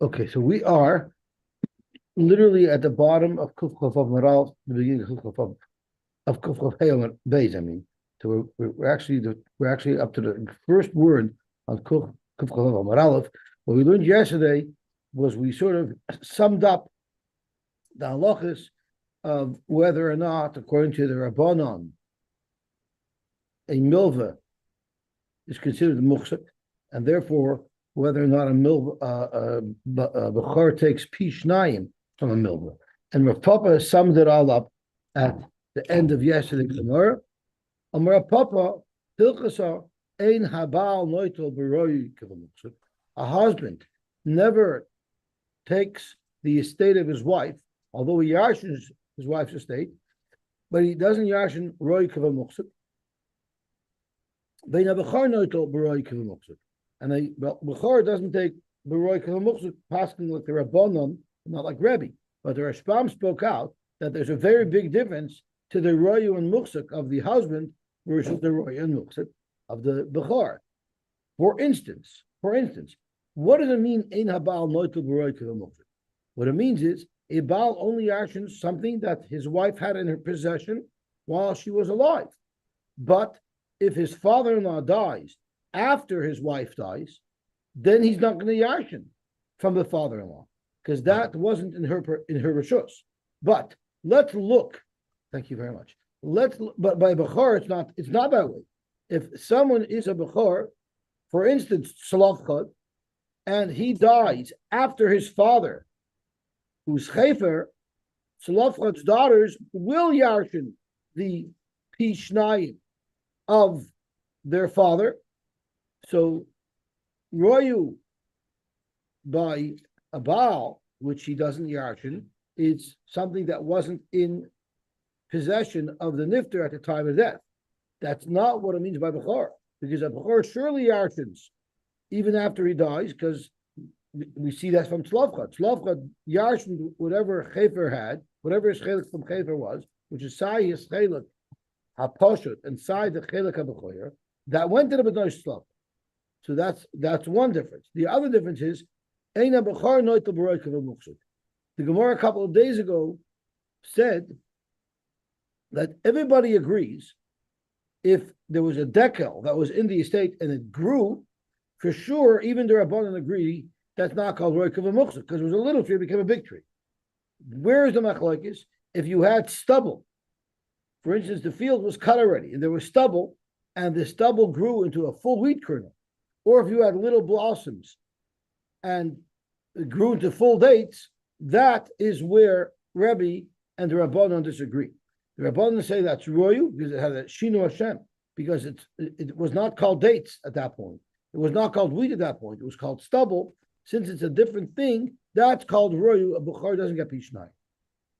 Okay, so we are literally at the bottom of Kuf Chaf of Maral, the beginning of Kuf Chaf of Kuf Chaf Hey Beis. I mean, so we're actually up to the first word on Kuf Chaf of Maral. What we learned yesterday was we sort of summed up the halachas of whether or not, according to the Rabbanon, a milva is considered a muhsik, and therefore whether or not a milva, bechor takes pishnayim from a milva. And Rav Papa summed it all up at the end of yesterday's Gemara. Rav Papa hilchasa ein habal noitel b'roi k'v'muhsik. A husband never takes the estate of his wife, although he yarshins his wife's estate, but he doesn't yarshin roi k'v'muhsik. And a Bechor doesn't take Beroi Kavamuksuk, passing like the Rabbanon, not like Rebbe. But the Rashbam spoke out that there's a very big difference to the Royu and Muksuk of the husband versus the Royu and Muksuk of the Bechor. For instance, what does it mean, Ein Habal Noitel Beroi Kavamuksuk? What it means is, a Baal only actions something that his wife had in her possession while she was alive. But if his father-in-law dies after his wife dies, then he's not going to yarshin from the father-in-law because that wasn't in her rishus. But let's look. Thank you very much. But by bechor, it's not that way. If someone is a bechor, for instance, Salavchad, and he dies after his father, who's chefer, Salavchad's daughters will yarshin the pishnayim of their father. So Royu by a Baal, which he doesn't yarshin, is something that wasn't in possession of the nifter at the time of death. That's not what it means by Bechor, because a Bechor surely yarshins even after he dies, because we see that from Tzlavchad. Tzlavchad yarshin whatever Chefer had, whatever his chelik from Chefer was, which is Sai his chelik HaPoshut inside the Chelik HaBechoyer, that went to the B'nai Slav. So that's one difference. The other difference is, Eina Bechor Noitel B'roi Kavah. The Gemara a couple of days ago said that everybody agrees if there was a dekel that was in the estate and it grew, for sure, even the Rabbanan agree that's not called Roi Kavah Muksuk, because it was a little tree, it became a big tree. Where is the machlokes? If you had stubble, for instance, the field was cut already, and there was stubble, and the stubble grew into a full wheat kernel. Or if you had little blossoms, and it grew into full dates, that is where Rebbe and the Rabbanon disagree. The Rabbanon say that's Royu, because it had a Shinu Hashem, because it was not called dates at that point. It was not called wheat at that point. It was called stubble. Since it's a different thing, that's called Royu. A Bukhar doesn't get Pishnai.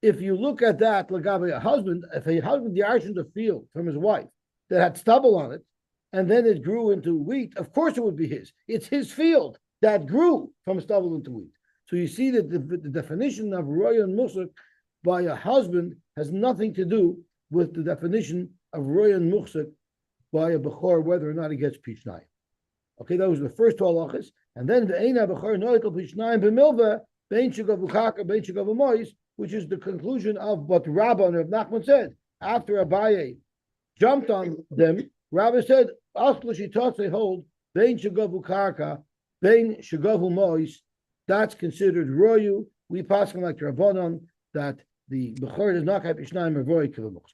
If you look at that, Lagabe, a husband, if a husband yarshin the field from his wife that had stubble on it, and then it grew into wheat, of course it would be his. It's his field that grew from stubble into wheat. So you see that the definition of roy and musuk by a husband has nothing to do with the definition of roy and musuk by a bechor, whether or not he gets pishnai. Okay, that was the first two halachas, and then the eina bechor noitel pishnai b'milva bein shagav uchaka bein shagav amois, which is the conclusion of what Rabba and Rav Nachman said after Abaye jumped on them. Rabbi said, "They hold bein shagav uchaka bein shagav amois." That's considered royu. We pass on like Rabbanon that the bechor does not have ishnaim or roy kivamos.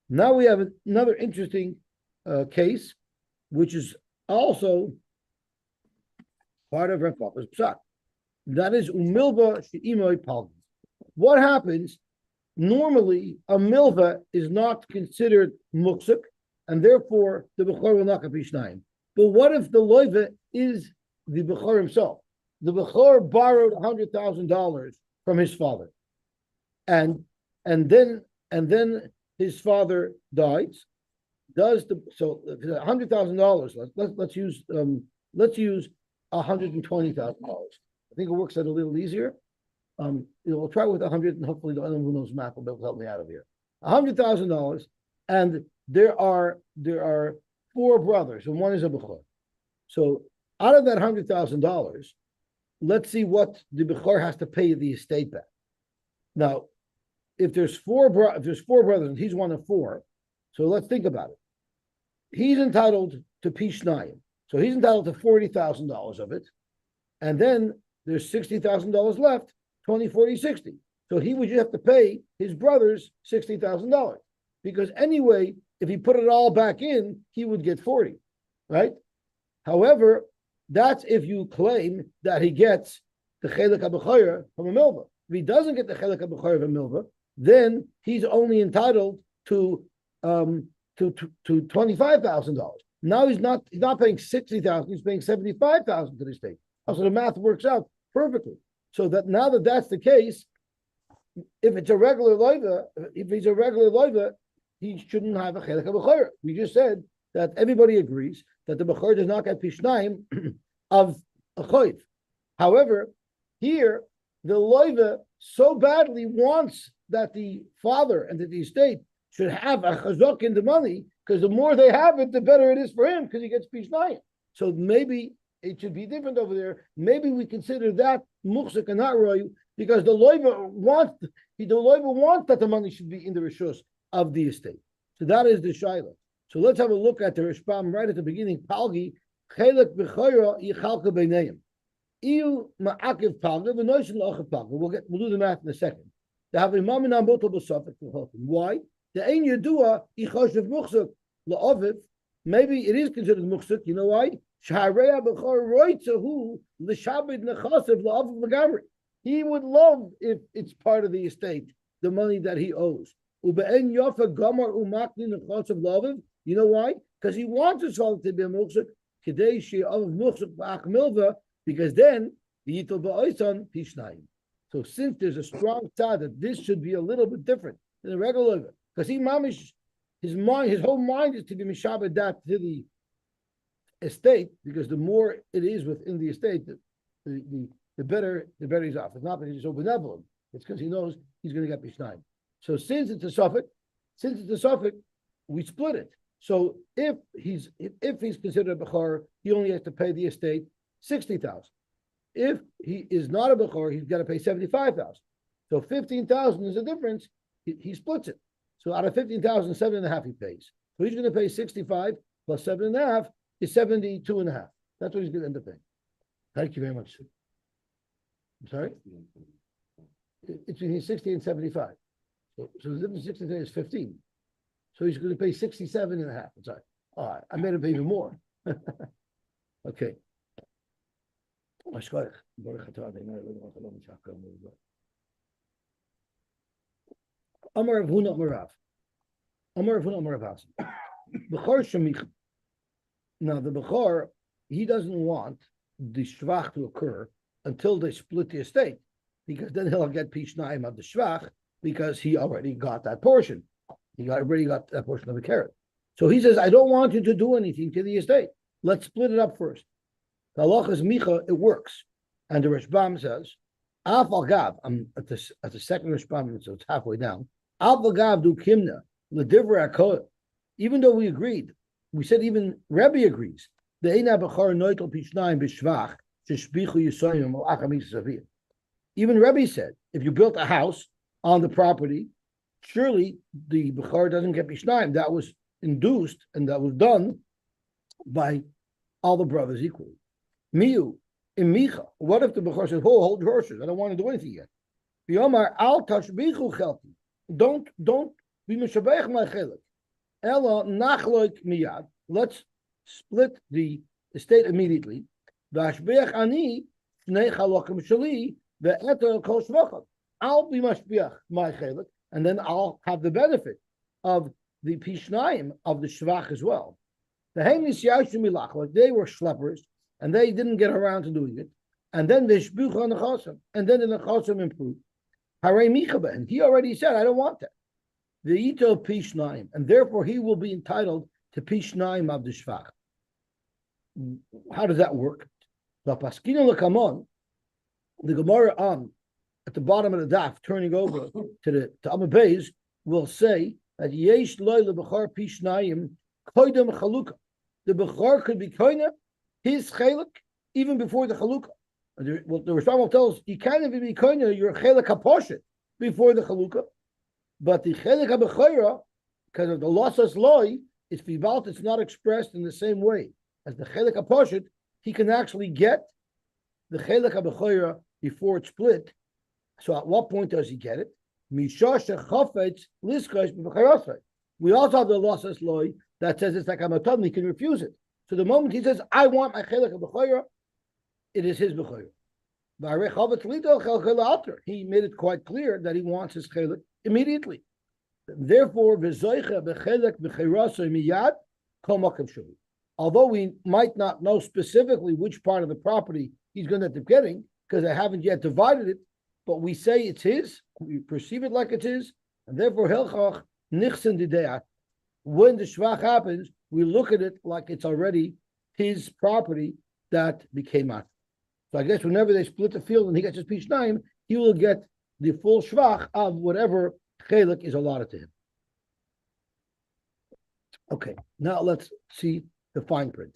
Now we have another interesting case, which is also part of Rav Papa's psak. That is umilva she'imoy palgi. What happens? Normally, a milva is not considered muksuk, and therefore the bechor will not have ishnaim. But what if the loiva is the bechor himself? The bechor borrowed $100,000 from his father, and then his father dies. $100,000? Let's use $120,000. I think it works out a little easier. We'll try with 100, and hopefully the other who knows math will be able to help me out of here. $100,000, and there are four brothers, and one is a bechor. So out of that $100,000, let's see what the bechor has to pay the estate back. Now, if there's four brothers and he's one of four, so let's think about it. He's entitled to Pishnayim, so he's entitled to $40,000 of it, and then there's $60,000 left, 20, 40, 60. So he would just have to pay his brothers $60,000, because anyway, if he put it all back in, he would get 40, right? However, that's if you claim that he gets the Chelek HaBechorah from a milva. If he doesn't get the Chelek HaBechorah from a milva, then he's only entitled to $25,000. Now he's not paying $60,000, he's paying $75,000 to the state. So the math works out perfectly. So that now that that's the case, if it's a regular loiva, if he's a regular loiva, he shouldn't have a Chelek HaBechorah. We just said that everybody agrees that the Bechor does not get Pishnayim of a Choiv. However, here, the loiva so badly wants that the father and that the estate should have a chazok in the money, because the more they have it, the better it is for him, because he gets Pishnayim. So maybe it should be different over there. Maybe we consider that muchzik and not royu, because the loiva wants that the money should be in the rishus of the estate. So that is the shaila. So let's have a look at the Rishbam right at the beginning. Palgi chelek b'chayra yichalka b'neim. Iu ma'akiv palga v'noishin la'achav palga. We'll do the math in a second. The have imam in amboto b'safek v'chotim. Why? The ein yedua yichoshev muchzik la'aviv. Maybe it is considered muchzik. You know why? Shahareya b'chor roitzahu l'shabed nechasev la'aviv l'gamri. He would love if it's part of the estate, the money that he owes. Ube'en yofa gamar umakni nechasev la'aviv. You know why? Because he wants his father to be a muchzik, kedei she'aviv muchzik b'ach milva, because then the yitol ba'oisan pishnayim. So since there's a strong thought that this should be a little bit different than a regular loiva, because he mamish his whole mind is to be mishabed that to the estate, because the more it is within the estate, the better he's off. It's not that he's so benevolent; it's because he knows he's going to get pishnayim. So since it's a suffix, we split it. So if he's considered a bechor, he only has to pay the estate $60,000. If he is not a bechor, he's got to pay $75,000. So $15,000 is the difference. He splits it. So out of $15,000, $7.5 he pays. So he's going to pay 65 plus 7.5 is 72.5. That's what he's going to end up paying. Thank you very much. I'm sorry. It's between 60 and 75. So the difference 60 is 15. So he's going to pay 67.5. Sorry. All right. I made him pay even more. Okay. Amar Rav Huna Amar Rav. Bechor shemich. Now the Bechor, he doesn't want the shvach to occur until they split the estate, because then he'll get pishnayim of the shvach, because he already got that portion. He already got that portion of the carrot. So he says, I don't want you to do anything to the estate. Let's split it up first. The halacha is micha, it works. And the Rishbam says, Af al gav, I'm at the second Rishbam, so it's halfway down. Af al gav du kimna, l'divra akol. Even though we agreed, we said even Rebbe agrees. The eina b'chor noitel pishnayim b'shvach, sheshbichu yisoyim al achamis savir. Even Rebbe said, if you built a house on the property, surely the bechor doesn't get pishnayim. That was induced and that was done by all the brothers equally. Miu in micha. What if the bechor says, "Oh, hold your horses. I don't want to do anything yet." V'yomar al tashbichu chelti. Don't be mishabeich my chelik. Ela nachloik miyad. Let's split the estate immediately. V'ashbeich ani shnei chalokim shali ve'eter kol shvachot. I'll be mashbiach my chelik, and then I'll have the benefit of the pishnayim of the shvach as well. The heimis yashim milach, like they were schleppers and they didn't get around to doing it, and then the shbuch on the chosim, and then the chosim improved. Harei michabe, and he already said, I don't want that. The ito pishnayim, and therefore he will be entitled to pishnayim of the shvach. How does that work? The paskino lekamon, the Gemara on at the bottom of the daf, turning over to Amud Beis, will say that yesh loy lebechor pishnayim koidem chaluka. The bechor could be koine his chelik even before the chaluka. The Rishon tells us you can't even be koine your chelik haposhet before the chaluka, but the chelik habechora, because of the losas loy, it's vibalt. It's not expressed in the same way as the chelik haposhet. He can actually get the chelik habechora before it's split. So at what point does he get it? We also have the losas loy that says it's like a matam, he can refuse it. So the moment he says, I want my chelik b'choyra, it is his b'choyra. He made it quite clear that he wants his chelik immediately. Therefore, although we might not know specifically which part of the property he's going to end up getting, because they haven't yet divided it, but we say it's his, we perceive it like it's his, and therefore, when the shvach happens, we look at it like it's already his property that became out. So I guess whenever they split the field and he gets his pishnayim, he will get the full shvach of whatever chelik is allotted to him. Okay, now let's see the fine print.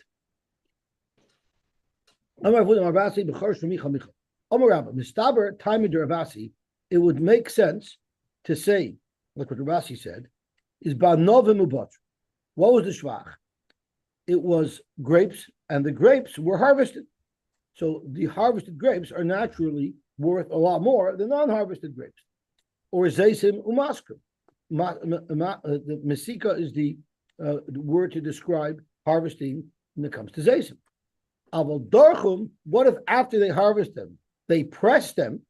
It would make sense to say, like what Ravasi said, is ba'novim u'batra. What was the shvach? It was grapes, and the grapes were harvested. So the harvested grapes are naturally worth a lot more than non-harvested grapes. Or zeisim u'maskrim. The mesika is the word to describe harvesting when it comes to zeisim. Aval darchum, what if after they harvest them, they press them,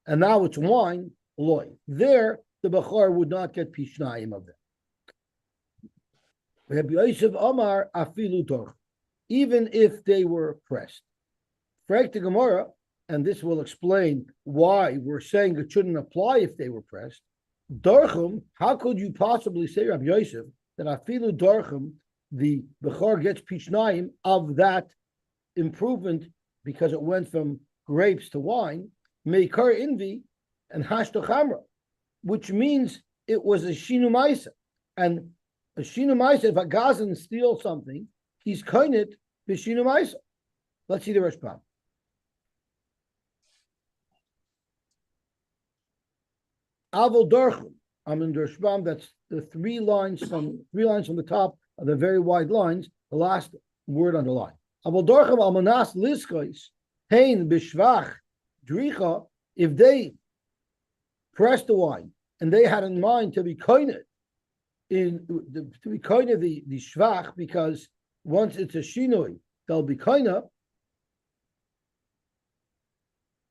and now it's wine, loy. There, the bechor would not get pishnayim of them. Rabbi Yosef Omar afilu dorch, even if they were pressed. Frank the Gemara, and this will explain why we're saying it shouldn't apply if they were pressed. Dorchum, how could you possibly say, Rabbi Yosef, that afilu dorchum, the bechor gets pishnayim of that improvement because it went from grapes to wine, meikar invi and hashto chamra, which means it was a shinu ma'isa. And a shinu ma'isa, if a gazan steals something, he's koinit b'shinu ma'isa. Let's see the Rashbam. Avol dorchum. I'm in the Rashbam. That's the three lines from the top of the very wide lines. The last word on the line. Avol dorchum al manas liskois hein b'shvach dricha. If they pressed the wine and they had in mind to be koinit the shvach, because once it's a shinoi, they'll be koinah.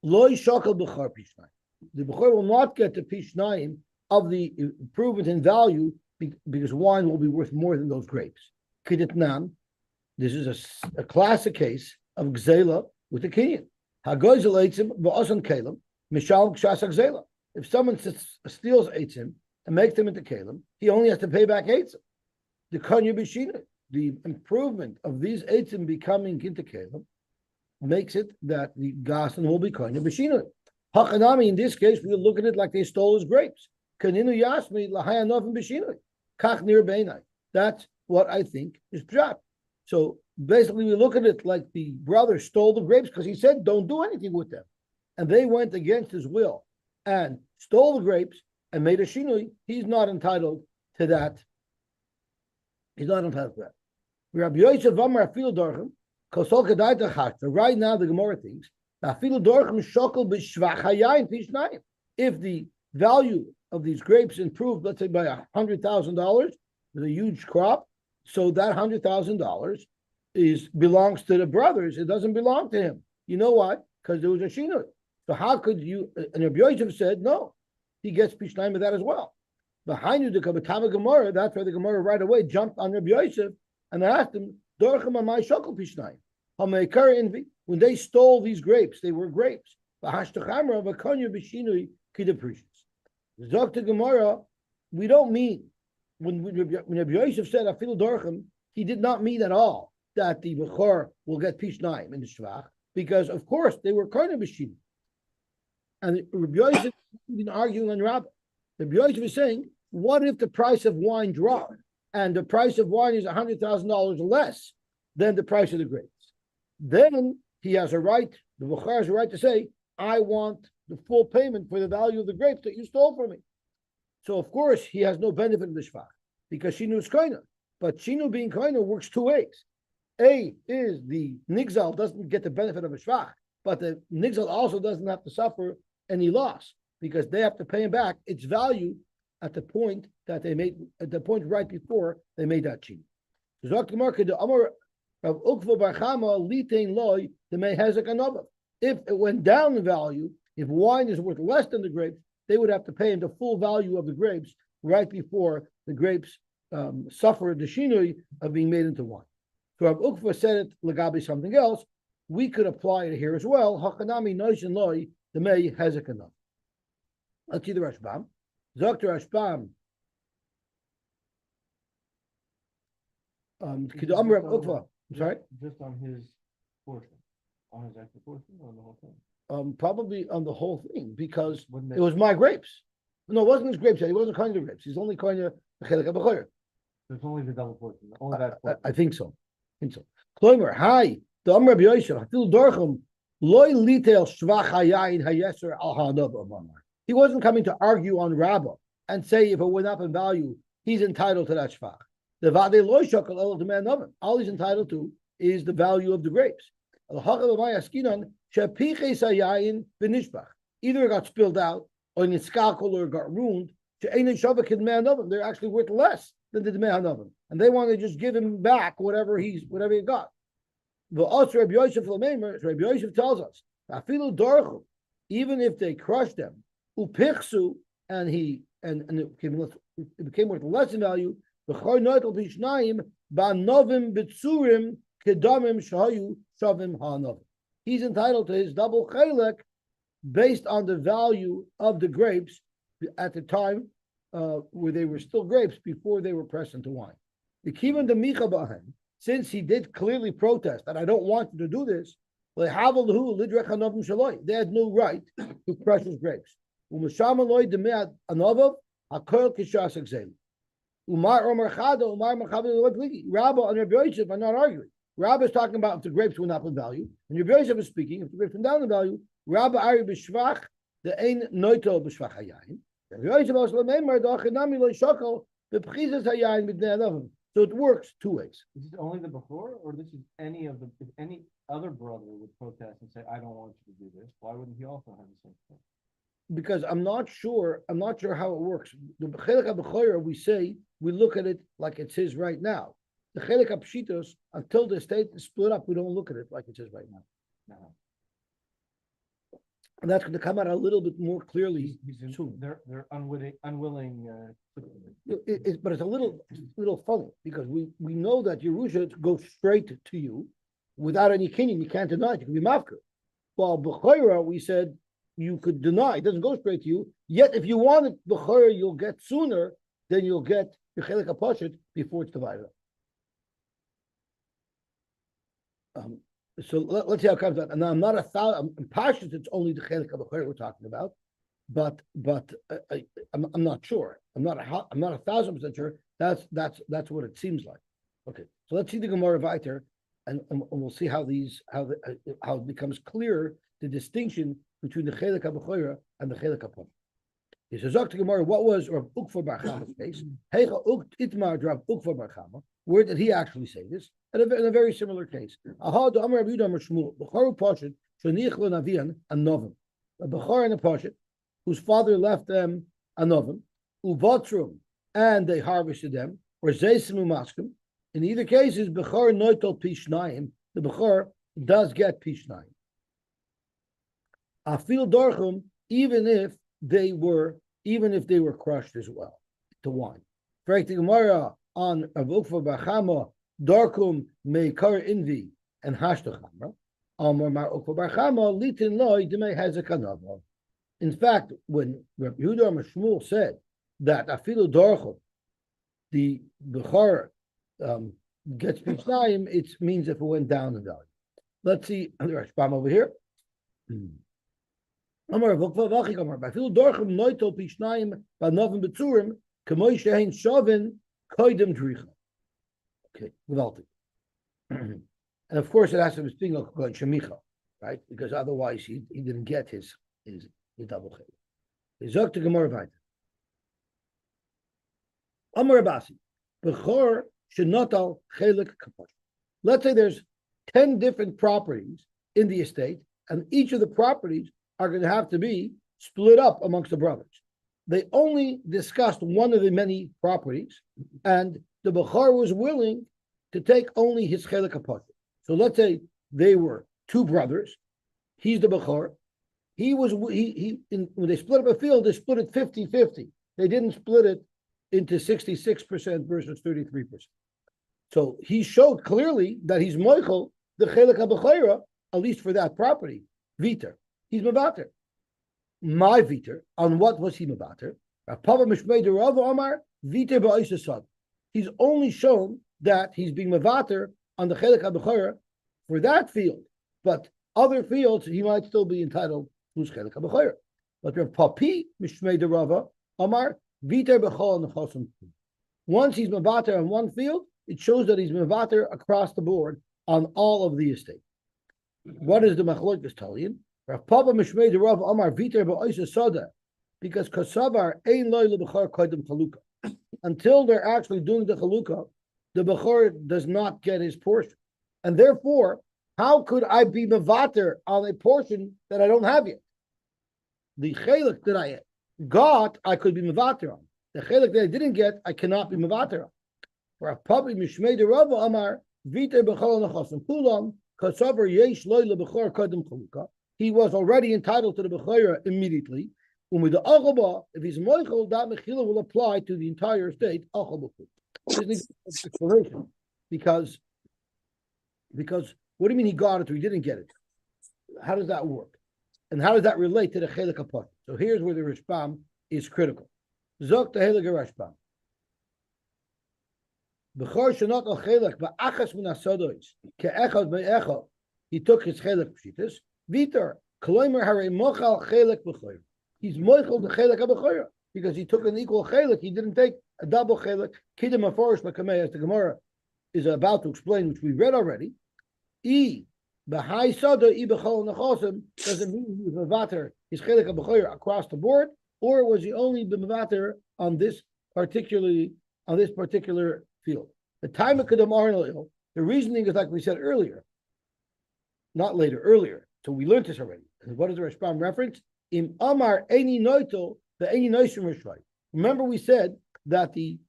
Loy shakal b'char pishnayim. The b'char will not get the pishnayim of the improvement in value because wine will be worth more than those grapes. Kiditnan. This is a classic case of gzela with the kinyan. Hagoyzel eitzim v'osan kalim mishal kshas gzela. If someone steals eitzim and makes them into kalim, he only has to pay back eitzim. The kanya b'shina, the improvement of these eitzim becoming into kalim, makes it that the gasan will be kanya b'shina. Hachanami, in this case, we look at it like they stole his grapes. Kaninu yasmi lahayanov b'shina. Kach nir beinai. That's what I think is pshat. So basically, we look at it like the brother stole the grapes because he said, don't do anything with them. And they went against his will and stole the grapes and made a shinui. He's not entitled to that. He's not entitled to that. Rabbi Yosef Amar afilu dorchem kosol kedai tachashta. Right now, the Gemara thinks afilu dorchem shokel b'shvach hayayin pishnayim. If the value of these grapes improved, let's say by $100,000, with a huge crop, so that $100,000 belongs to the brothers. It doesn't belong to him. You know why? Because there was a shinui. So how could you? And Rabbi Yosef said no. He gets pishnayim of that as well. Behind you, the Kavatama Gemara. That's why the Gemara right away jumped on Rabbi Yosef and asked him, "Dorchem amay shokel pishnayim." When they stole these grapes, they were grapes. Bahashtachamra v'konya b'shinui kidaprishis. Dr. Gemara, we don't mean when Rabbi Yosef said afilu dorchem, he did not mean at all that the bechor will get pishnayim in the shvach, because of course they were konya b'shinui. And Rabbi Yosef didn't argue on Rabbah. Rabbi Yosef is saying what if the price of wine dropped and the price of wine is $100,000 less than the price of the grapes? Then he has a right, the Bukhar has a right to say, I want the full payment for the value of the grapes that you stole from me. So of course he has no benefit of the shvach because Shinu is koina. But Shinu being koina works two ways. A is the nigzal doesn't get the benefit of a shvach, but the nigzal also doesn't have to suffer any loss because they have to pay him back its value at the point that they made, at the point right before they made that cheat. If it went down in value, if wine is worth less than the grapes, they would have to pay him the full value of the grapes right before the grapes suffered the shinui of being made into wine. So Rav Ukva said it legabi something else. We could apply it here as well. Hakanami noishin loy the may hezekanav. Let's see the Rashbam. Dr. Rashbam. Kidam Rav Ukva. I'm sorry. Just on his portion, on his actual portion, or on the whole thing. Probably on the whole thing because it was my grapes. No, it wasn't his grapes yet. He wasn't kind of grapes. He's only kind of chelik haBechorah. It's only the double portion. Only that portion. I think so. Kloimer, hi. The Amr Rabbi Yosy, Hafil Dorchum, loy litel shvach hayayin hayeser al ha'anav amar. He wasn't coming to argue on Rabbah and say if it went up in value, he's entitled to that shvach. The vade loy shakal el demand of him. All he's entitled to is the value of the grapes. Either it got spilled out, or in skalkol, or it got ruined. They're actually worth less than the demand of him, and they want to just give him back whatever he got. The also Rabbi Yosef tells us, even if they crushed them, upichsu, and it became worth less in value. He's entitled to his double chelek based on the value of the grapes at the time where they were still grapes before they were pressed into wine. The kivan demicha bahem, since he did clearly protest that I don't want you to do this, they had no right to crush his grapes. Rabba and Rabbi Yosef are not arguing. Rabba is talking about if the grapes went up in value, and Rabbi Yosef is speaking if the grapes went down in value. Rabba ari b'shvach the ein noito b'shvach hayayin. Rabbi Yosef also memar the achinami lo shakol b'pchizas hayayin b'dnei adavim. So it works two ways. Is this only the before, or this is any of the? If any other brother would protest and say, "I don't want you to do this," why wouldn't he also have the same thing? Because I'm not sure how it works. The chelik haBechorah, we look at it like it's his right now. The chelik haPshitos, until the estate is split up, we don't look at it like it's his right now. No. And that's going to come out a little bit more clearly soon. They're unwilling. But it's a little funny because we know that Yerusha goes straight to you without any kinyan. You can't deny it. You can be mafker. While Bechorah, we said you could deny. It doesn't go straight to you. Yet if you want it, Bechorah, you'll get sooner than you'll get your chelik haPashut before it's divided up. So let's see how it comes out. And I'm not I'm Pashut, it's only the chelik haBechorah we're talking about, but I'm not sure. I'm not 1,000% sure. That's what it seems like. Okay, so let's see the Gemara Vayter, and we'll see how it becomes clear the distinction between the chelik haBechorah and the chelik haPashut. He says, "Zok to Gemara, what was Rav Ukva Bar Chama's case? Heicha ukt itmar Rav Ukva Bar Chama. Where did he actually say this? In a very similar case. Aha the Amar Rav Yudah Amar Shmuel Bechor Pashut Shaniich Lo Navian Anovim. A Bechor and a Pashut whose father left them Anovim Uvatrum, and they harvested them, or Zeisim Umaskim. In either case, is Bechor Noitol Pishnayim. The Bechor does get Pishnayim. Afil Dorchum, even if they were crushed as well to wine. Correct the Gemara on Rav Ukva Bar Chama, Darkum Meikar Invi and Hashtachamra. Amar Mar Ukva Bar Chama Litin Loi Demei Hezekanava. In fact, when Rabbi Yehuda Amar Shmuel said that Afilu Darchum, the Bechor gets Pishnayim, it means if it went down in value. Let's see the Rashbam over here. Amar Vukva Vachik Amar Bafilu Dorchum Noitol Pishnayim Banovim Betzurim K'moy she'ein shovin koydem dricha. Okay, gewaltig. And of course, it has to be speaking of shemicha, right? Because otherwise, he didn't get his double chaylik. He zok to Gemara weiter. Amar Abasi, bechor shenotal chaylik kaposh. Let's say there's 10 different properties in the estate, and each of the properties are going to have to be split up amongst the brothers. They only discussed one of the many properties, and the bechor was willing to take only his chelik kaposh. So let's say they were two brothers. He's the bechor. When they split up a field, they split it 50-50. They didn't split it into 66% versus 33%. So he showed clearly that he's moichel the chelik habechoira, at least for that property. Viter, he's mevater. My viter, on what was he mevater? Papa mishmei de Rav Amar viter ba'isasad. He's only shown that he's being mevater on the chelik habechoira for that field, but other fields he might still be entitled to his chelik habechoira. But Rav Papi mishmei de Rava Amar viter bechol nechosim. Once he's mevater on one field, it shows that he's mevater across the board on all of the estate. What is the machlokes telling you? Rav Papa mishmei de Rav Amar viter ba'isa sada, because kasavar ein loy lebechor koydem chaluka. Until they're actually doing the chaluka, the bechor does not get his portion, and therefore, how could I be mevater on a portion that I don't have yet? The chelik that I got, I could be mevater on. The chelik that I didn't get, I cannot be mevater on. Rav Papa mishmei de Rav Amar viter bechol nechosim pulam kasavar yesh loy lebechor koydem chaluka. He was already entitled to the bechora immediately. With the achaba, if he's moichel, that mechila will apply to the entire estate. Explanation, because what do you mean he got it or he didn't get it? How does that work? And how does that relate to the chelik apart? So here's where the Rashbam is critical. Zok the Heilige Rashbam. Bechor shenot al chelik ba'achas min hasodos ke'echad be'echad. He took his chelik pshitas. Vitor kloimer harei mochal chelik b'choyer. He's mochal the chelik b'choyer because he took an equal chelik. He didn't take a double chelik. Kidem aforish lakamei, as the Gemara is about to explain, which we read already. B'hai sada b'chol nechosim doesn't mean he was mevater his chelik b'choyer across the board, or was he only mevater on this particular field? The time of Kedem Arnold, the reasoning is like we said earlier, not later, earlier. So we learned this already. And what does the Rashbam reference? In Amar Eini Noito, the Eini Noishim Rishvai. Remember we said that the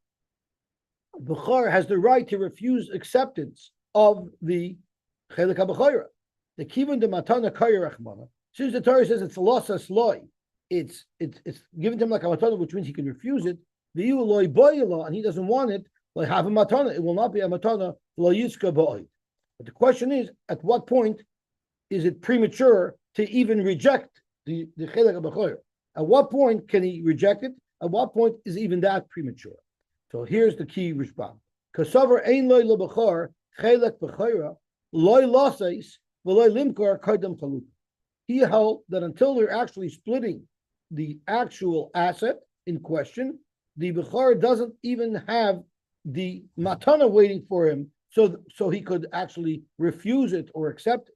Bechor has the right to refuse acceptance of the Chelik HaBechorah. The Kivun de Matana Kaya Rachmana. Since the Torah says it's losas loy, it's given to him like a matana, which means he can refuse it. The loy boyela, and he doesn't want it. Like have a matana, it will not be a matana. Lo yitzka boy. But the question is, at what point is it premature to even reject the Chelik HaBechorah? At what point can he reject it? At what point is even that premature? So here's the key response. Kasavar ein loy lebechor Chelik Bechorah loy losais v'loy limkor kaidem chaluk. He held that until they're actually splitting the actual asset in question, the Bechor doesn't even have the matana waiting for him, so he could actually refuse it or accept it.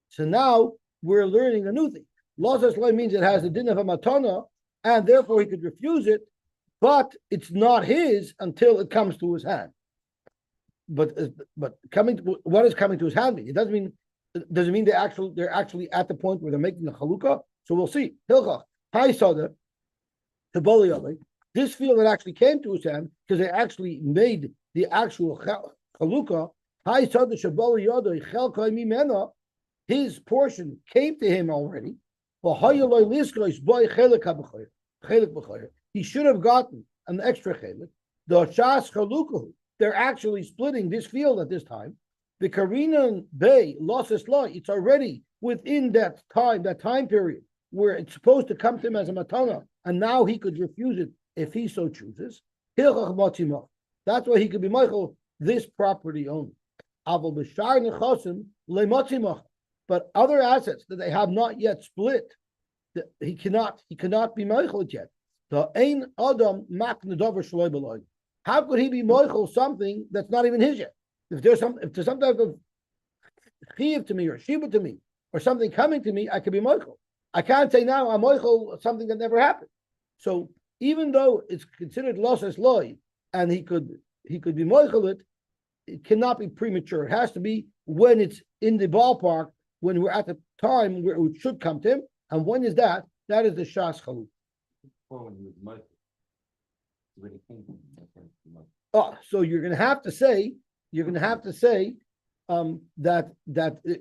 So now we're learning a new thing. Losas loy means it has the din of a matana, and therefore he could refuse it, but it's not his until it comes to his hand. But what is coming to his hand mean? It doesn't mean they're actually at the point where they're making the chalukah. So we'll see. Hilchach, Hi Sada, Taboli. This field that actually came to his hand because they actually made the actual chalukah. Hi Sada Shaboli Yodoi Chelkai Mimena. His portion came to him already. He should have gotten an extra chelik. The Shas Chalukahu. They're actually splitting this field at this time. The Karinan Bay losses law. It's already within that time period where it's supposed to come to him as a matana, and now he could refuse it if he so chooses. That's why he could be Michael this property only. But other assets that they have not yet split, he cannot be Meichel yet. The Ein Adam Mak Nedavar Shloi B'Loi. How could he be Meichel something that's not even his yet? If there's some type of Chiv to me or Shiva to me or something coming to me, I could be Meichel. I can't say now I'm Meichel something that never happened. So even though it's considered loss as loy, and he could be Meichel it cannot be premature. It has to be when it's in the ballpark, when we're at the time where it should come to him. And when is that? That is the Shas Chaluk. Or when he was Michael. When he came from Michael. Oh, so you're going to have to say that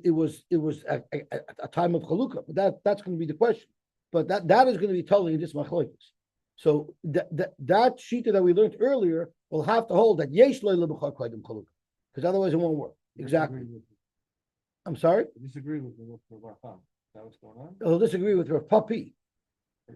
it was a time of Chalukah, but that's going to be the question. But that is going to be totally in this machlokes. So that shita that we learned earlier will have to hold that yesh lo lebachar kodim Chalukah, because otherwise it won't work. Exactly. I'm sorry. I disagree with the Rav. Is that what's going on? He'll disagree with Rav Papi.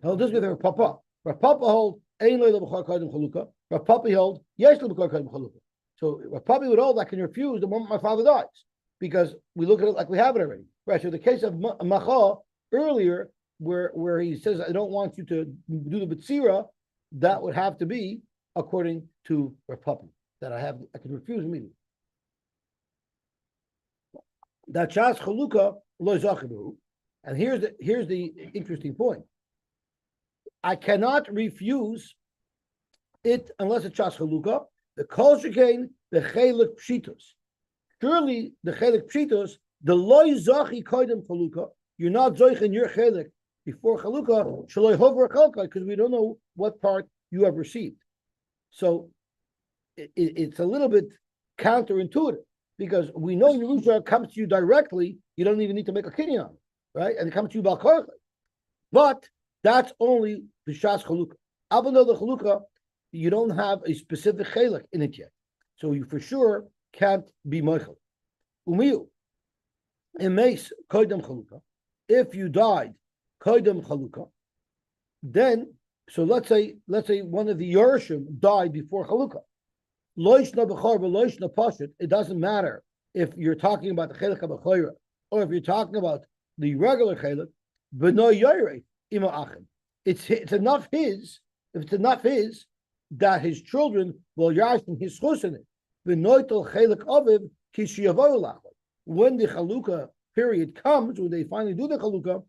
He'll disagree with Rav Papa. Rav Papa hold ein lo lebachar kodim Chalukah. Rav Papi hold yesh lo lebachar kodim Chalukah. So Rav Papi would hold I can refuse the moment my father dies, because we look at it like we have it already. Right. So the case of Macha earlier, where he says I don't want you to do the B'tzira, that would have to be according to Rav Papi, that I can refuse immediately. That Shas Chalukah lo zachibu, and here's the interesting point. I cannot refuse it unless it's Shas Chalukah. The kol shekain the chelik pshitos. Surely the chelik pshitos, the loy zachi koidem Chalukah. You're not zoich in your chelik before Chalukah shaloi hover chalka, because we don't know what part you have received. So it's a little bit counterintuitive, because we know Yerusha comes to you directly. You don't even need to make a kinyan, right? And it comes to you balkarcha. But that's only the Shas Chalukah. Even though the Chalukah, you don't have a specific chelik in it yet, so you for sure can't be Meichel. Umiyu, emes koidem Chalukah. If you died koidem Chalukah, then so let's say one of the Yerushim died before Chalukah. Loishna b'chor v'loishna pashut. It doesn't matter if you're talking about the chelik b'chorah or if you're talking about the regular chelik. B'no yorei ima achim. It's enough his. If it's enough his, that his children will yashin his chus in it. V'noitel chelik aviv kishiyavoyu lachol. When the Chalukah period comes, when they finally do the Chalukah,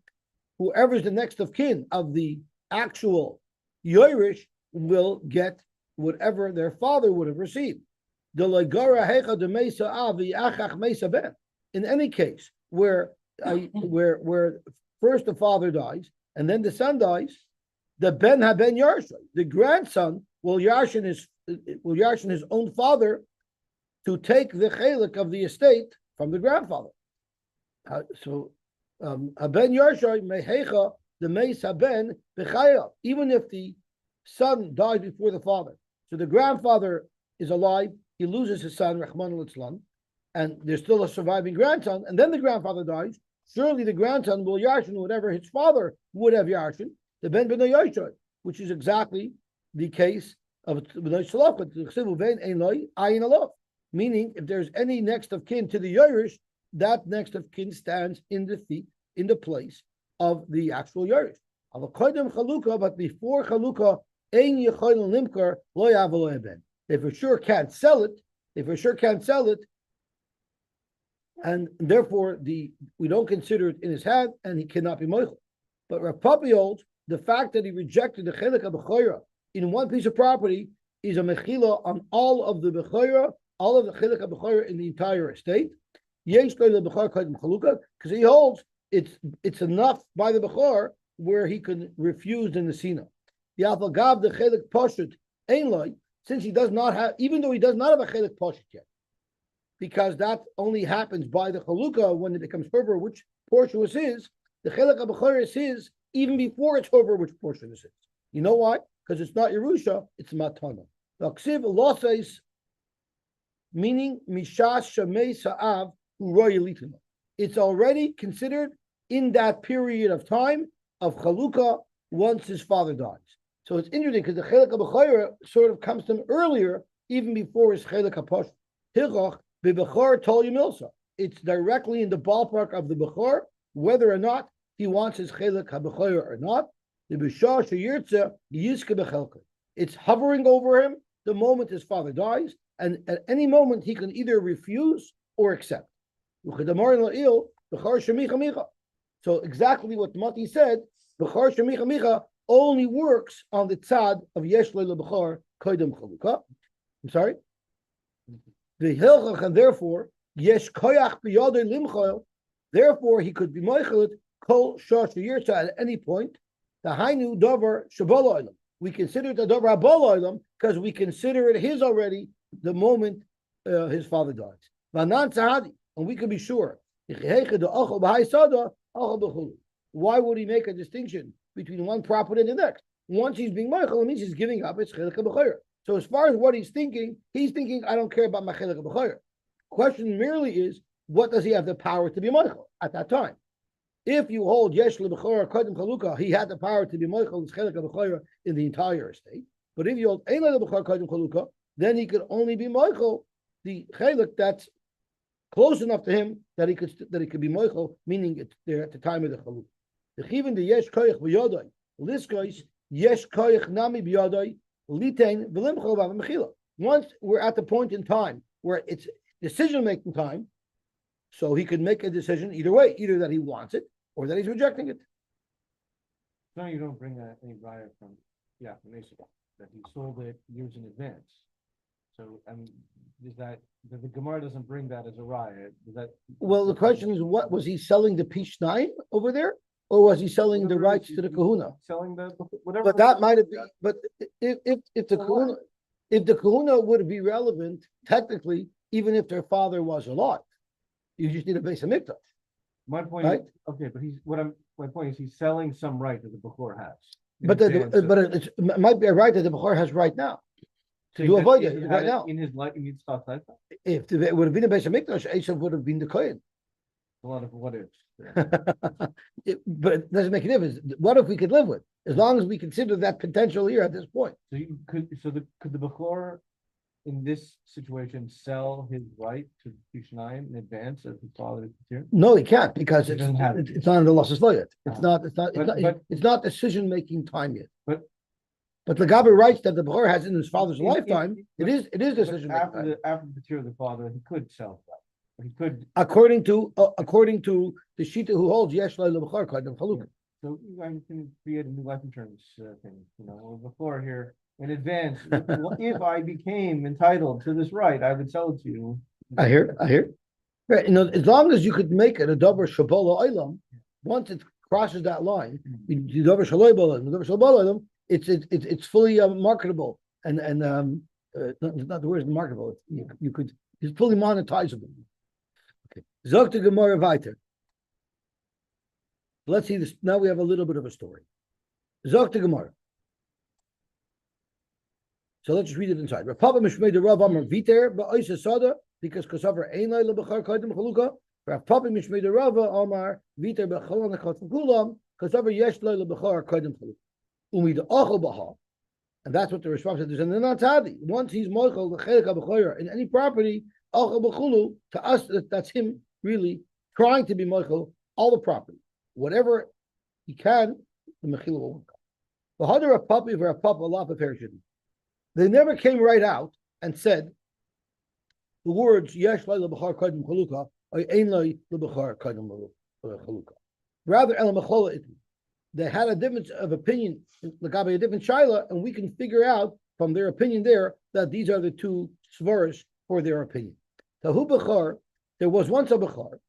whoever's the next of kin of the actual Yerush will get whatever their father would have received. In any case, where first the father dies and then the son dies, the ben haben yarsha, the grandson will yarshin his own father to take the chelik of the estate from the grandfather. So haben yarsha mehecha the meis haben b'chaya, even if the son died before the father. So the grandfather is alive, he loses his son, Rahman al-Islam, and there's still a surviving grandson, and then the grandfather dies. Surely the grandson will yarshin whatever his father would have yarshin, the ben b'nai yarshin, which is exactly the case of b'nai shalach, meaning if there's any next of kin to the Yerush, that next of kin stands in the place of the actual Yerush. But before Chalukah, they for sure can't sell it. And therefore we don't consider it in his hand, and he cannot be moichel. But Rav Papi holds the fact that he rejected the chelik of b'chorah in one piece of property is a mechila on all of the b'chorah, all of the chelik of b'chorah in the entire estate. Yesh lo leb'chor kodim chalukah, because he holds it's enough by the b'chor where he can refuse the nesina. The alfagav the chelik poshut ein loy, since he does not have, even though he does not have a chelik poshut yet, because that only happens by the chalukah when it becomes over which portion was his. The chelik of b'chor is his even before it's over which portion is his. You know why? Because it's not Yerusha, it's matana. The ksiv losses, meaning mishas shamei sa'av uroyelitina. It's already considered in that period of time of chalukah once his father dies. So it's interesting because the chelik of b'chor sort of comes to him earlier, even before his chelik haposh. Hilchach b'bechor tol yimilsa. It's directly in the ballpark of the bechor, whether or not he wants his chelik habechoyer or not. The b'shah sheyirtze yizke bechelka. It's hovering over him the moment his father dies, and at any moment he can either refuse or accept. So exactly what Mati said, Bechar Shemicha Micha only works on the tzad of Yesh Leila Bechar Koidem Chaluka. I'm sorry. The Hilchach, and therefore Yesh Koyach B'Yadei Limchol. Therefore he could be Meichelet Kol Shosh Yirtza at any point. The Hainu Dover Shabala Olam. We consider it a Dover Habala Olam because we consider it his already the moment his father dies. Vanan Tzahadi, and we can be sure. Why would he make a distinction between one property and the next? Once he's being Meichel, it means he's giving up his chelik b'chayr. So as far as what he's thinking, I don't care about my chelik b'chayr. Question merely is, what does he have the power to be Meichel at that time? If you hold yesh lebechor kodem chaluka, he had the power to be Meichel his chelik b'chayr in the entire estate. But if you hold ein lebechor kodem chaluka, then he could only be Meichel the chelik that's close enough to him that he could be moichel, meaning it's there at the time of the chaluk. The chivin the yesh koyach b'yodai, liskois yesh koyach nami b'yodai, litain v'limchol b'ava mechila. Once we're at the point in time where it's decision-making time, so he could make a decision either way, either that he wants it or that he's rejecting it. No, you don't bring any riot from that he sold it years in advance. So, I mean, is that the Gemara doesn't bring that as a riot? Is that Well, the question is, what was he selling the Pishnayim over there, or was he selling the rights to the Kahuna? Selling the whatever. But that might have been. But if the Kahuna would be relevant technically, even if their father was alive, you just need a base of mikdash. My point Right? is, okay, but my point is he's selling some right that the Bechor has. But it might be a right that the Bechor has right now. So to avoid it right now. In his life, he needs stuff like that. If it would have been a base of mikdash, Esav would have been the Kohen. A lot of what ifs. But it doesn't make a difference. What if we could live with? As long as we consider that potential here at this point. So could the Bechor in this situation sell his right to Kishnayim in advance of his father is here? No, he can't because He it's doesn't have it. it's not in the losses law yet. It's Ah. not But it's not decision making time yet. But the Gabi rights that the Bechor has in his father's In- lifetime, but- it is but decision making after time. the tear of the father, he could sell that. He could. According to the Shita who holds Yesh Leila Bechor Kodem Chaluk. So you guys can create a new life insurance thing, before here in advance. If I became entitled to this right, I would sell it to you. I hear. Right, as long as you could make it a davar shabola olam, once it crosses that line, the davar shaloi bola, the davar shabola olam, it's fully marketable and not the word marketable. It's fully monetizable. Okay, Zok to Gemara weiter. Let's see this. Now we have a little bit of a story. Zok to Gemara. So let's just read it inside. Papa Mishmei the Rav Amar Viter ba'oisa sada because kosaver einay lebechar kaidem chaluka. Papa Mishmei the Rav Amar Viter b'chalon hakotzim kulam kosaver yesh lebechar kaidem chaluka. Umi the achol baha, and that's what the response is. And then not tadi. Once he's moichel the chelik habechoyer in any property, achol b'chulu, to us that's him really trying to be moichel all the property, whatever he can. The mechila will come. V'hadar a puppy for a papa lap of perishim. They never came right out and said the words yesh lebechar kaidem chaluka or ein lebechar kaidem chaluka. Rather el mechola itni. They had a difference of opinion, a different shaila, and we can figure out from their opinion there that these are the two svaras for their opinion. Tahu bechar, there was once a bechar.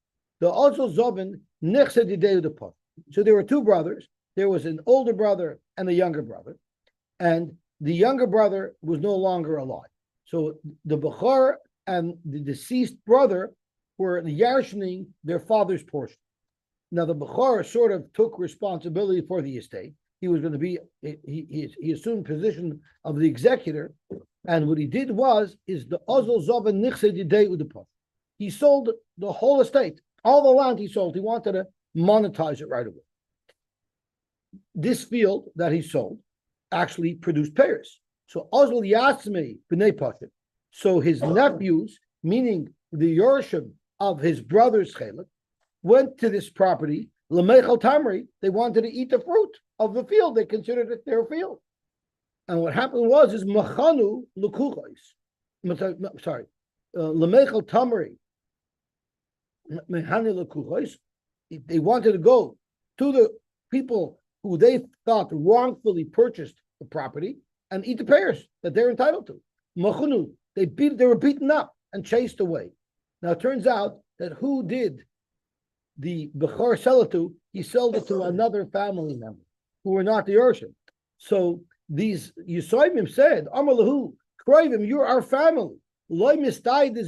The also zobin nechsed yideu depart. So there were two brothers. There was an older brother and a younger brother, and the younger brother was no longer alive. So the bechar and the deceased brother were yarshening their father's portion. Now the bechar sort of took responsibility for the estate. He was going to be he assumed position of the executor, and what he did is the ozol zoven nichsed yidei udepot. He sold the whole estate, all the land he sold. He wanted to monetize it right away. This field that he sold actually produced pears. So ozol yasmei b'nei pashet. So his nephews, meaning the yorshim of his brother's chelik, went to this property, Lamechel Tamri, they wanted to eat the fruit of the field. They considered it their field. And what happened is Machanu Lukuchos. Sorry. Lamechel Tamri. Mehani Lukuchos. They wanted to go to the people who they thought wrongfully purchased the property and eat the pears that they're entitled to. Machunu, they were beaten up and chased away. Now it turns out that who did the Bechor sell it to? He sold it to another family member who were not the Yershim. So these Yisoimim said, Amar lahu, Kroivim, you're our family. Loi mistai the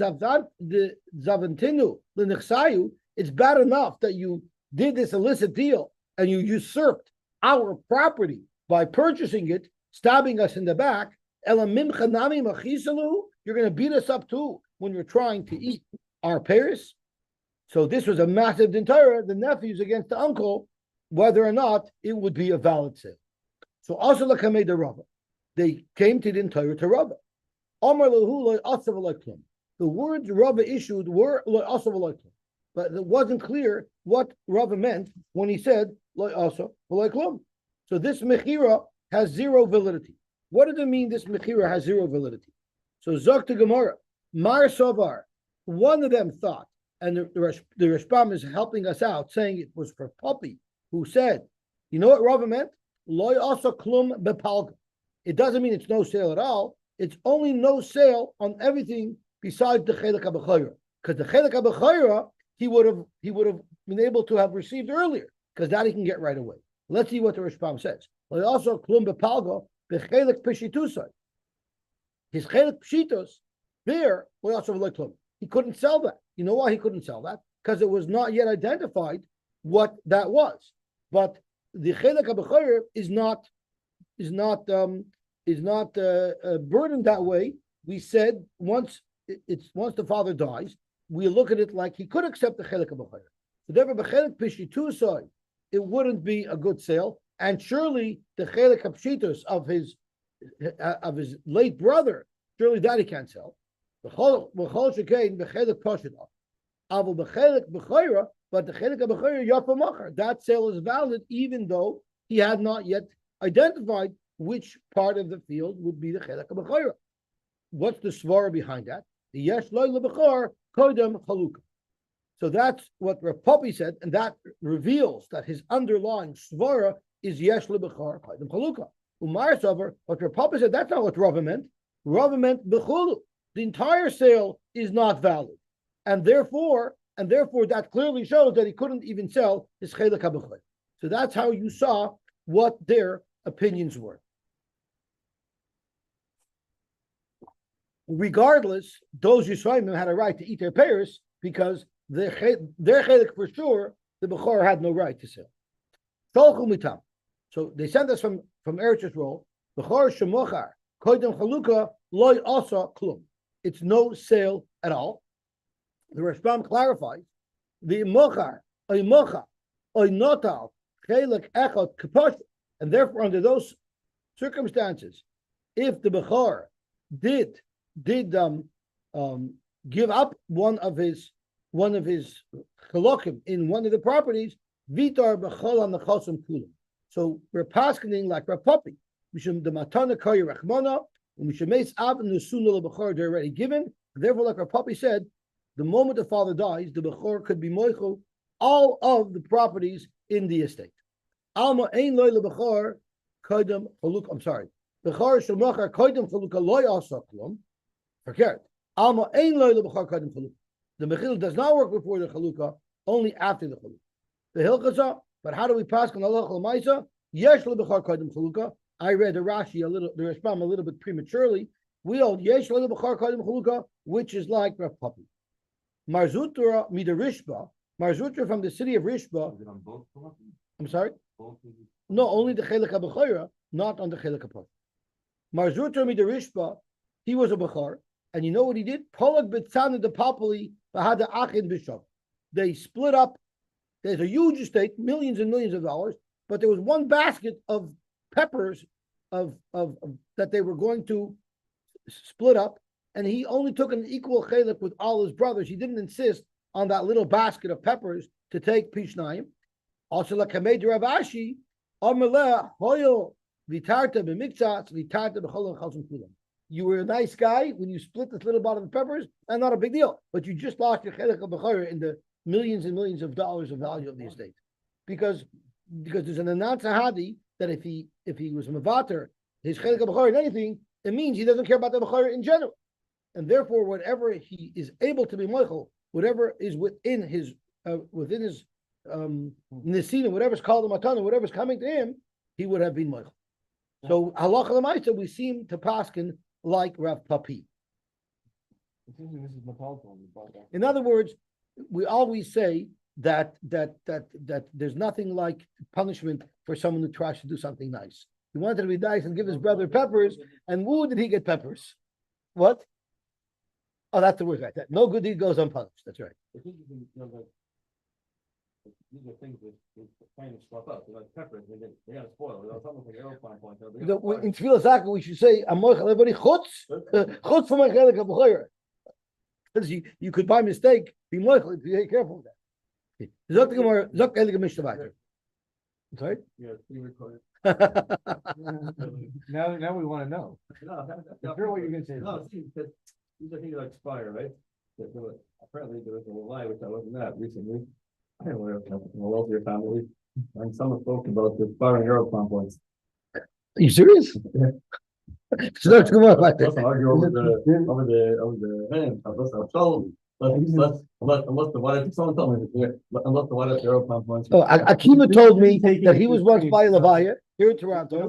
zavantinu l'nechsayu. It's bad enough that you did this illicit deal and you usurped our property by purchasing it, stabbing us in the back. Elamim chanami machisalu. You're going to beat us up too when you're trying to eat our pears. So this was a massive dintara, the nephews against the uncle, whether or not it would be a valid sale. So also lakamei the Rava, they came to the dintara to Rava. Amar lahu lo asav alaikum. The words Rava issued were lo asav alaikum, but it wasn't clear what Rava meant when he said lo asav alaikum. So this mechira has zero validity. What does it mean? This mechira has zero validity. So Zok to Gemara, Mar Sovar, one of them thought. And the Rashbam is helping us out, saying it was for Puppy, who said, you know what Rava meant? Loy also klum bepalga. It doesn't mean it's no sale at all. It's only no sale on everything besides the chelik habechayra. Because the chelik habechayra, he would have been able to have received earlier, because that he can get right away. Let's see what the Rashbam says. Loy also klum bepalga bechelik pishitusai. His chelik pshitos there, loy also loy klum. He couldn't sell that. You know why he couldn't sell that? Because it was not yet identified what that was. But the chelek habechayr is not burdened that way. We said once the father dies, we look at it like he could accept the chelek habechayr. So therefore, b'chelek pishitusai, it wouldn't be a good sale, and surely the chelek hapshitus of his late brother, surely that he can't sell. But the chelik b'chayra yafa machar. That sale is valid even though he had not yet identified which part of the field would be the chelik b'chayra. What's the svara behind that? The yesh loy lebechar kodem chaluka. So that's what Rav Papi said, and that reveals that his underlying svara is yesh lebechar kodem chaluka. Umar Sover, what Rav Papi said, that's not what Rava meant. Rava meant bechulu. The entire sale is not valid, and therefore that clearly shows that he couldn't even sell his chelik habechayr. So that's how you saw what their opinions were. Regardless, those Yisraelim had a right to eat their pears because their chelik for sure, the bechor had no right to sell. So they sent us from Eretz Yisrael. Bechor shemochar koydem chaluka loy asa klum. It's no sale at all. The Rashbam clarifies the mochar, oy notal, chelik echot kaposh, and therefore under those circumstances, if the bechor did give up one of his chalokim in one of the properties, vitar bechol hanachosim kulim. So we're paskening like Rav Papi, mishum the matana koy rachmana. They're already given. Therefore, like our Papi said, the moment the father dies, the Bechor could be moichel all of the properties in the estate. Alma ein loy lebechor koydem chaluk. I'm sorry. Bechor shemachar koydem chaluka loy asa klum. Forget. Alma ein loy lebechor koydem chaluk. The mechil does not work before the chaluka, only after the chaluk. The hilchasa. But how do we pass on Allah l'maisa? Yesh lebechor koydem chaluka. I read the Rashi the Rashbam a little bit prematurely. We hold yesh leil b'char kodim chaluka, which is like Rav Papi. Marzutra midarishba, Marzutra from the city of Rishba. Is it on both properties? I'm sorry. Both No, only the chelik habechayra, not on the chelik hapapi. Marzutra midarishba, he was a bechar, and you know what he did? Polag betzana de papali bahada achin bishop. They split up. There's a huge estate, millions and millions of dollars, but there was one basket of peppers of that they were going to split up, and he only took an equal chelik with all his brothers. He didn't insist on that little basket of peppers to take pishnayim. Also, like Hamed Rav Ashi, Amaleh Hoyel Vitarta b'miktzat Vitarta b'chol chalzim kulam. You were a nice guy when you split this little bottle of peppers, and not a big deal. But you just lost your chelik of b'chayr in the millions and millions of dollars of value of the estate, because there's an anansa hadi that if he was mavater his chelik of b'chayr in anything, it means he doesn't care about the b'chayr in general, and therefore whatever he is able to be moichel, whatever is within his nisina, whatever's called a matana, whatever's coming to him, he would have been moichel. So halacha l'maisa, we seem to paskin like Rav Papi. In other words, we always say that there's nothing like punishment for someone who tries to do something nice. He wanted to be nice and give his brother peppers, and who did he get peppers? What? Oh, that's the word, right? That no good deed goes unpunished. That's right. I think these are things that kind of swap up. Like peppers, they gotta spoil. It's almost like aeroplane points. In Tefillah Zaka, we should say, "Amoich everybody chutz for my chelik of b'chayr." Because you could by mistake be moichel. Be careful with that. Zok the Gemara, zok elige mishtavater. Sorry. Yeah, pre-recorded. Now we want to know. No, Hear what you're gonna say. No, see, because these are things that expire, right? Apparently there was a lie, which I wasn't at recently. I don't know, in a wealthier family, and someone spoke about the expiring aeroplane points. Are you serious? Zok the Gemara like Let's that. argue over the hand. Unless the wife, someone told me that unless the wife aeroplane points. Oh, Akiva told me that he was once by Levaya here in Toronto,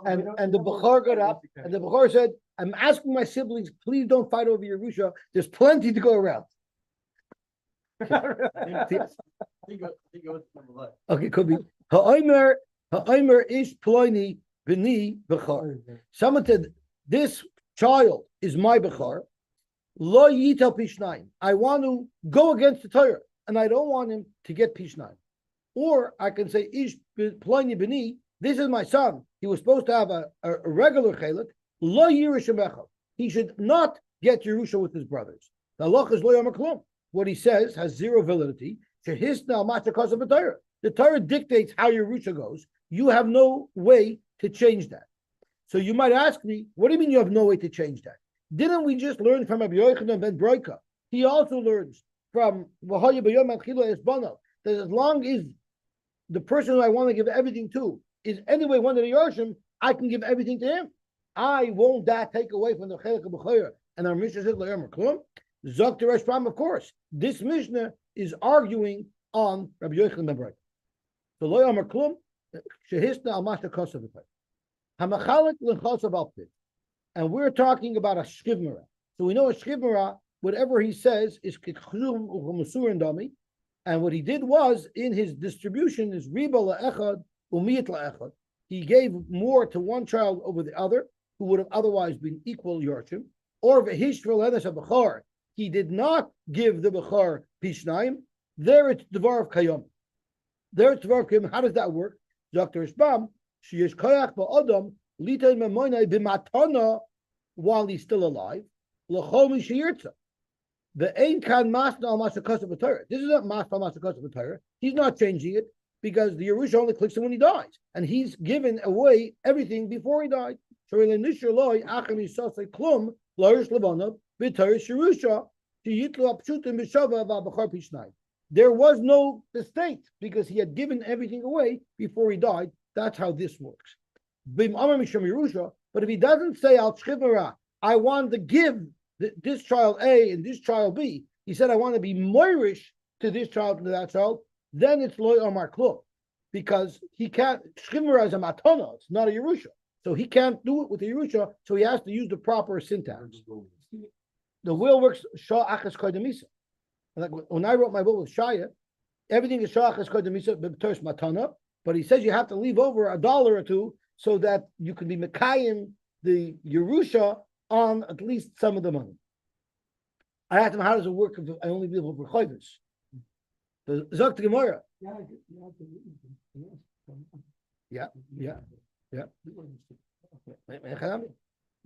and the Bechor got up, and the Bechor said, "I'm asking my siblings, please don't fight over Yerusha. There's plenty to go around." Okay, could be. Ha'omer ish ploini b'ni Bechor. Someone said, "This child is my Bechor. Lo yitel pishnayim. I want to go against the Torah, and I don't want him to get pishnayim." Or I can say, "Ish ploini b'ni. This is my son. He was supposed to have a regular chelik. Lo yirishim echad. He should not get Yerusha with his brothers. The halach is lo yamar klum. What he says has zero validity. The Torah dictates how Yerusha goes. You have no way to change that. So you might ask me, what do you mean you have no way to change that? Didn't we just learn from Rabbi Yochanan ben Broika? He also learns from that as long as the person who I want to give everything to is anyway one of the Yorshim, I can give everything to him. I won't that take away from the Chelik of B'chayr. And our Mishnah says, Zok to Rashbam, of course. This Mishnah is arguing on Rabbi Yochanan ben Broika. So Lo Yamar Klum, Shehisna al Mashta Kosav B'chayr. Hamachalik l'chosav alpid. And we're talking about a shkivmara. So we know a shkivmara, whatever he says is kichum u'chumusur and dami. And what he did was, in his distribution, is riba la'echad umiyat la'echad. He gave more to one child over the other, who would have otherwise been equal yorshim. Or v'hish v'lenes ha'bechar. He did not give the bechar pishnayim. There it's devar of kayom. There it's devar of kayom. How does that work? Dr. Ishbam, sheyesh koyach ba'adam lita memoinai b'matana while he's still alive. L'chol mishiyirtza. The ein kan masna al masakos of Torah. This is not masna al masakos of Torah. He's not changing it because the Yerusha only clicks him when he dies, and he's given away everything before he died. There was no estate because he had given everything away before he died. That's how this works. But if he doesn't say al shchivara, I want to give this child A and this child B, he said I want to be moirish to this child and to that child, then it's loy amar klum, because he can't. Shchivara is a matana, it's not a Yerusha. So he can't do it with the Yerusha, so he has to use the proper syntax. The will works shah achas koydemisa. Like when I wrote my book with Shaya, everything is shah achas koydemisa b'ters matana, but he says you have to leave over $1 or $2 so that you can be mekayim the Yerusha on at least some of the money. I asked him, how does it work if I only live over chayvus? The Zok to Gemara. Yeah.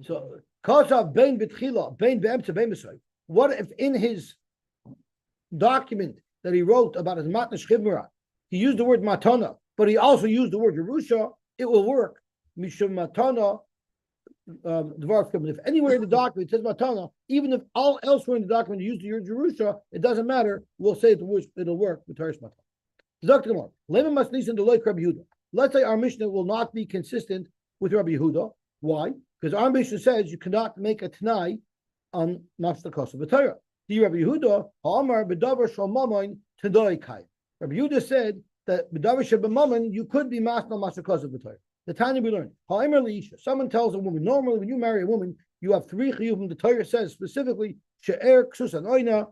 So, Kosav bein betchila, bein be'emtza, bein b'soy. What if in his document that he wrote about his matna shchivmara, he used the word matana, but he also used the word Yerusha, it will work. Mishum matana, if anywhere in the document it says matana, even if all elsewhere in the document you use the word Yerusha, it doesn't matter. We'll say it'll work with Teres matana. Let's say our Mishnah will not be consistent with Rabbi Yehuda. Why? Because our Mishnah says you cannot make a Tanai on Nafs Kosa B'Torah. The Rabbi Yehuda, Ha'amar B'davar Shal Mammon Tadoi Kai. Rabbi Yehuda said that B'davar Shal Mammon you could be Masna Nafs Kosa B'Torah. The Tanya we learned. Ha'amar Leisha. Someone tells a woman, normally when you marry a woman, you have three chiyuvim. The Torah says specifically She'er Ksus and Oina.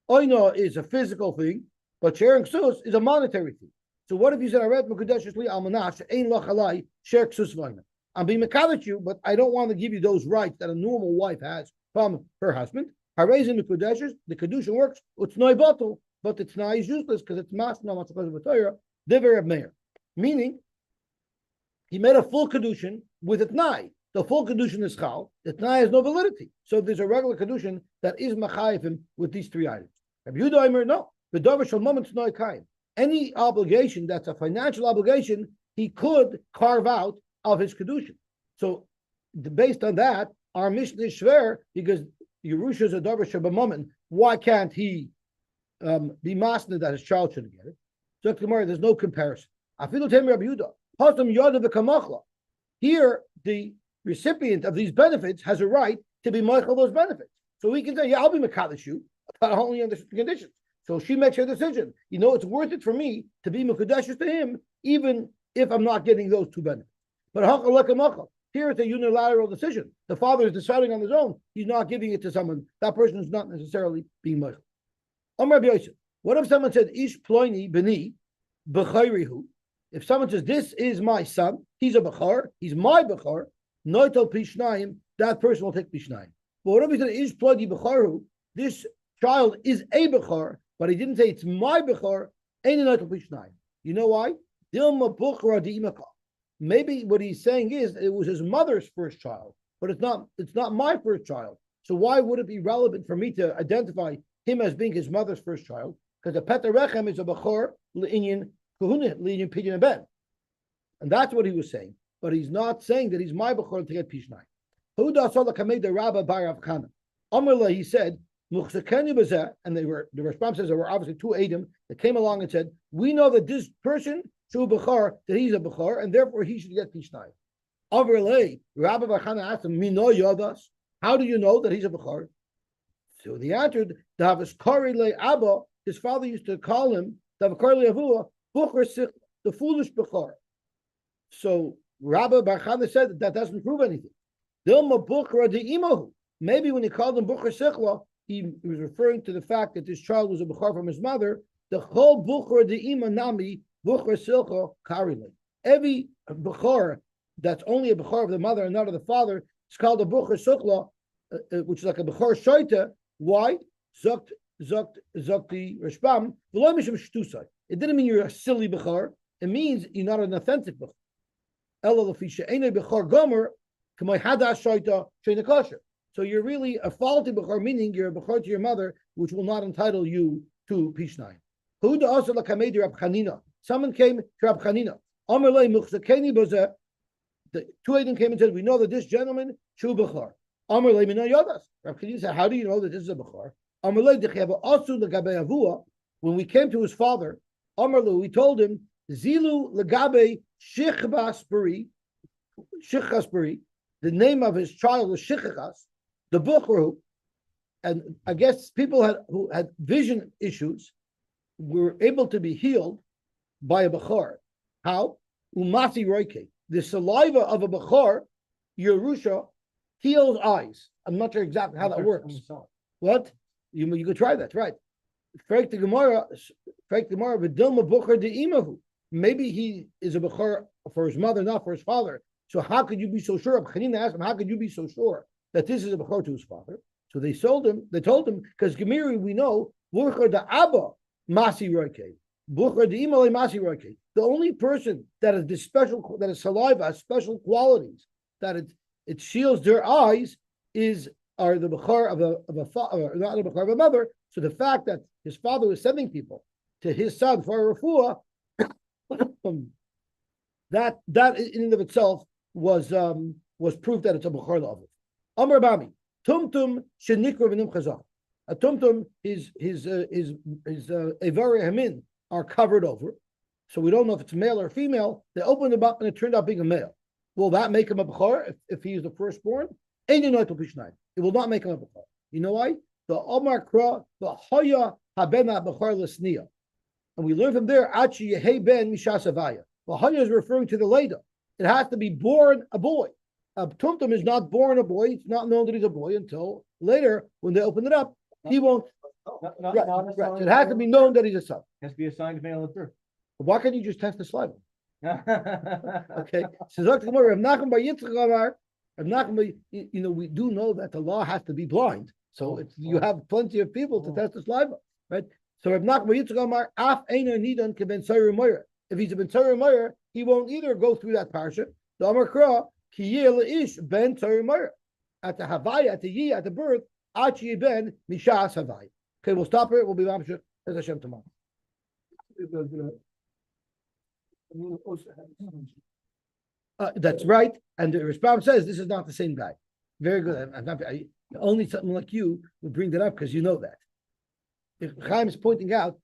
Oina is a physical thing, but She'er Ksus is a monetary thing. So what if you said, "Aret mekudeshes li almanash ein lach alai She'er Ksus v'Oina"? I'm being mekadosh you, but I don't want to give you those rights that a normal wife has from her husband. Harezin mekudeshes, the kedusha works. Utznoi bottle, but the tnai is useless because it's mas no matzakos v'Torah. Diver of Meir, meaning he made a full kedushin with a tnai. The full kedushin is chal. The tnai has no validity. So there's a regular kedushin that is machayivim with these three items. Rabbi Yehuda Omer, no. The davar shel mammon tnoi kaim. Any obligation that's a financial obligation, he could carve out of his kedushin. So based on that, our Mishnah is shver because Yerusha is a davar shel mammon. Why can't he be masna that his child should get it? So tomorrow there's no comparison. I feel to Rabbi Yehuda. Here, the recipient of these benefits has a right to be Michael those benefits. So we can say, yeah, I'll be Mekadosh you, but only under certain conditions. So she makes her decision. You know, it's worth it for me to be Mekadosh to him, even if I'm not getting those two benefits. But here it's a unilateral decision. The father is deciding on his own. He's not giving it to someone. That person is not necessarily being Michael. What if someone said, Ish ploini b'ni b'chayrihu? If someone says, this is my son, he's a Bechar, he's my Bechar, Noitel Pishnayim, that person will take Pishnayim. But what if he said, Ish Plodi Becharu, this child is a Bechar, but he didn't say it's my Bechar, ain't Noitel Pishnayim. You know why? Dilma Bukhra Di'imaka. Maybe what he's saying is it was his mother's first child, but it's not my first child. So why would it be relevant for me to identify him as being his mother's first child? Because the Peter Rechem is a Bechar L'inyan and that's what he was saying, but he's not saying that he's my bechor to get pishnai. He said, and the response says there were obviously two Adam that came along and said, we know that this person shu bechor, that he's a bechor, and therefore he should get pishnai. Rabbi Bachana asked him, Mino yodas, how do you know that he's a bechor? So he answered, Abba, his father used to call him the foolish Bechor. So Rabbi Bar Chana said that doesn't prove anything. Maybe when he called him Bucher Sichla, he was referring to the fact that this child was a Bechor from his mother. The whole Bucher de Ima Nami Bucher Silcha Karile. Every Bechor that's only a Bechor of the mother and not of the father is called a Bucher Sichla, which is like a Bechor Shoita. Why? Zokt the Rishbam. It didn't mean you're a silly Bechor. It means you're not an authentic Bechor. So you're really a faulty Bechor, meaning you're a Bechor to your mother, which will not entitle you to Pishnai. Someone came to Rab Chanina. The two Adam came and said, we know that this gentleman, Shu Bechor. Rab Chanina said, how do you know that this is a Bechor? When we came to his father, Amarlu, we told him, Zilu Lagabe Shichbasperi, the name of his child was Shichachas, the Bukhru, and I guess people who had vision issues were able to be healed by a Bechor. How? Umasi Roike. The saliva of a Bechor, Yerusha, heals eyes. I'm not sure exactly how that works. What? You could try that, right? Maybe he is a Bechor for his mother, not for his father. So how could you be so sure? Chanina asked him, how could you be so sure that this is a Bechor to his father? So they told him, because Gemiri, we know, Bucher the Abba, Masi Roike. Bucher the Imale Masi Roike. The only person that is this special, that is saliva, has special qualities, that it shields their eyes, are the Bechor of a father, not the Bechor of a mother. So the fact that his father was sending people to his son for a refuah that in and of itself was proof that it's a Bukhar La'aviv. Amar Bami, Tumtum Shenikra V'nim Chazal. A Tumtum, his Ivari Hamin are covered over. So we don't know if it's male or female. They opened him up and it turned out being a male. Will that make him a Bukhar if he is the firstborn? It will not make him a Bukhar. You know why? The Omar Kra, the Hoya Habena Bukhar Lesniya. And we learn from there, Achi Yehe Ben Mishasavaya. The Hoya is referring to the Leda. It has to be born a boy. A Tumtum is not born a boy. It's not known that he's a boy until later when they open it up. He won't. Right. It has to be known that he's a son. Has to be assigned male at birth. Why can't you just test the saliva? Okay. Okay. So I'm not going by Yitzchak. I'm not going by. We do know that the law has to be blind. So you have plenty of people to test the saliva, right? So if not, if he's a Ben Tzara, he won't either go through that parsha. The Amar Kra, Ish Ben Tzara at the Havaya, at the Yi, at the birth, Achi Ben Mishas Havaya. Okay, we'll stop here. We'll be Mamshir as Hashem tomorrow. That's right. And the response says this is not the same guy. Very good. Only something like you would bring that up because you know that. If Chaim is pointing out